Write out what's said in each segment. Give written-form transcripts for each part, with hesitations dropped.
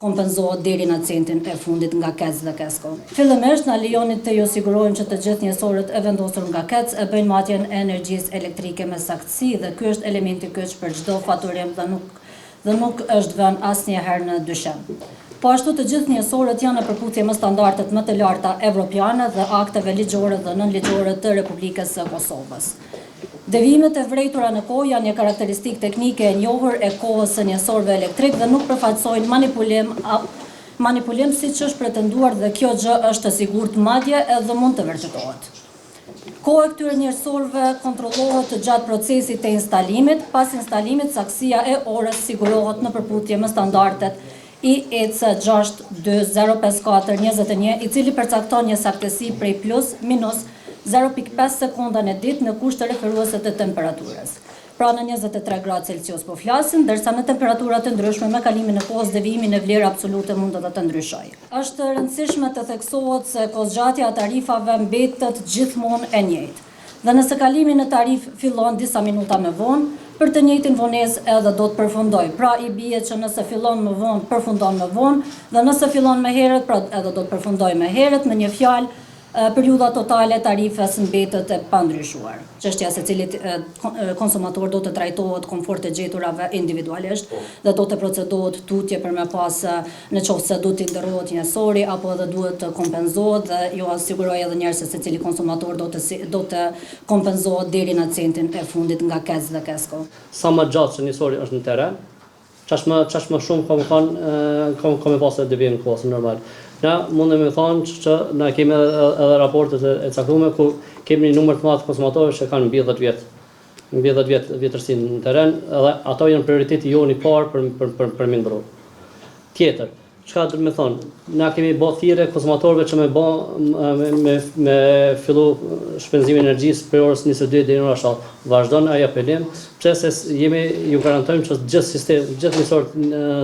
kompenzohet deri në centin e fundit nga KEC dhe KESCO. Fillimisht na lejoni të ju sigurojmë që të gjithë njësorët e vendosur nga KEC e bëjnë matjen e energjisë elektrike me saktësi dhe ky është elementi kyç për çdo faturim dhe nuk është vënë asnjëherë në dyshim. Po ashtu të gjithë njësorët janë në përputhje me standardet më të larta evropiane dhe akteve ligjore dhe nënligjore të Republikës së Kosovës. Devimet e vrejtura në kohë janë një karakteristikë teknike e njohur e kohës së njësorëve elektrik dhe nuk përfaqësojnë manipulim siç është pretenduar dhe kjo gjë është e sigurt madje edhe mund të vërtetohet. Koha e këtyre njësorëve kontrollohet gjatë procesit të instalimit, pas instalimit saktësia e orës sigurohet në përputhje me standardet IEC 62054/21, i cili përcakton një saktësi prej plus minus 0.5 sekonda në ditë në kushte referuese të temperaturës. Pra në 23 gradë Celsius po flasim, ndërsa në temperaturat të ndryshme me kalimin e kohës devijimi në vlerë absolute mund të ndryshojë. Është rëndësishme të theksohet se kozgjatja e tarifave mbetet gjithmonë e njëjtë. Dhe nëse kalimi në tarif fillon disa minuta më vonë, për të njëjtin vonesë edhe do të përfundoj. Pra i bie që nëse fillon më vonë, përfundon më vonë, dhe nëse fillon më herët, pra edhe do të përfundoj më herët, me një fjalë, periudha totale tarifes mbetet e pandryshuar. Çështja se cilit konsumator do të trajtohet komfort të gjeturave individualisht dhe do të procedohet tutje për me pas në qoftë se do të ndërrohet njësori apo edhe duhet të kompenzohet dhe ju siguroj edhe njerëz se secili konsumator do të kompenzohet deri në centin e fundit nga KEC dhe KESCO. Sa më gjatë që njësori është në teren, çash më shumë kam pasur devijim kohës normal. Na mundem me thonë që na kemi edhe raportet e caktuara ku kemi një numër të madh konsumatorëve që kanë mbi 10 vjet. Mbi 10 vjet vjetërsi në teren, edhe ato janë prioriteti jonë i parë për mi ndërru. Tjetër, çka do të thonë, na kemi bë thirrje konsumatorëve që me fillu shpenzimin e energjisë për orës 22 deri në orën 7. Vazhdon ai apelim, pse ju garantojmë që gjithë njësorët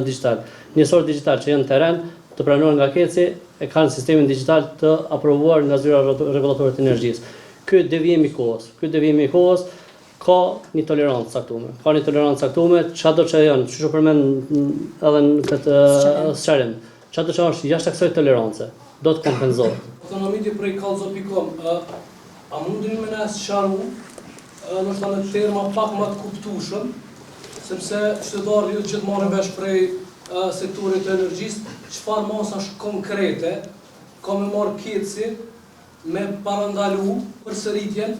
digital. Njësorët digital që janë në teren të pranuar nga KEC-i e kanë sistemin digital të aprovuar nga zyra rregullatorit të energjisë. Ky devijim i kohës ka një tolerancë caktuar. Ka një tolerancë caktuar, çdo që janë, siç u përmend edhe në këtë sqarim. Çdo që është jashtë kësaj tolerance, do të kompenzohet. Autonomia prej kallzo.com, a mundeni më na sqaru, ndoshta në terma pak më të kuptueshëm, sepse qytetarët ju gjithmonë vesh prej sektorit të energjisë, çfarë masash konkrete ka me marrë KEC-i me parandalu përsëritjen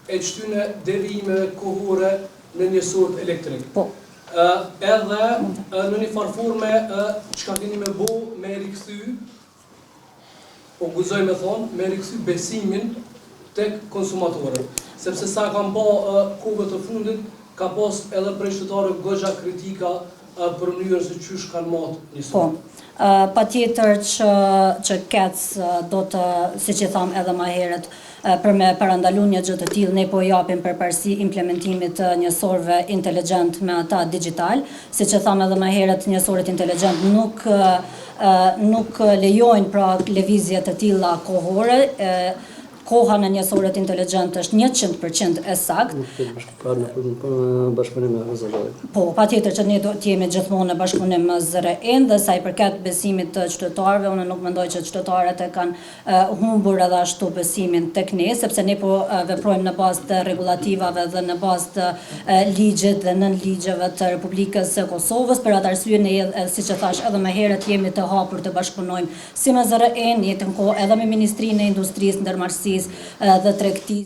e çtyne devijimeve kohore në njësorët elektrik. Edhe në një farforme çka keni me bo me rikthy, po guxoj me thonë, me rikthy besimin tek konsumatorët. Sepse sa kam pa kohëve të fundit, ka pas edhe prej qytetarëve goxha kritika për mënyrën se çysh kanë matë njësorë. Patjetër që KEC do të, siç e tham edhe më herët, për me parandalu një gjë të tillë, ne po japim përparësi implementimit të njësorëve inteligjent me ata digital. Siç e tham edhe më herët, njësorët inteligjent nuk lejojnë pra lëvizje të tilla kohore. Koha në njësorët inteligjent është 100% e saktë. Bashkëpunim me ZRE. Po, patjetër që ne do të jemi gjithmonë në bashkëpunim me ZRE dhe sa i përket besimit të qytetarëve, unë nuk mendoj që qytetarët e kanë humbur edhe ashtu besimin tek ne, sepse ne po veprojmë në bazë të rregulativave dhe në bazë të ligjit dhe nënligjeve të Republikës së Kosovës. Për atë arsye ne, siç e thash edhe më herët, jemi të hapur të bashkëpunojmë si me ZRE, në njëjtën kohë edhe me Ministrinë e Industrisë, Ndërmarrësisë dhe Tregtisë.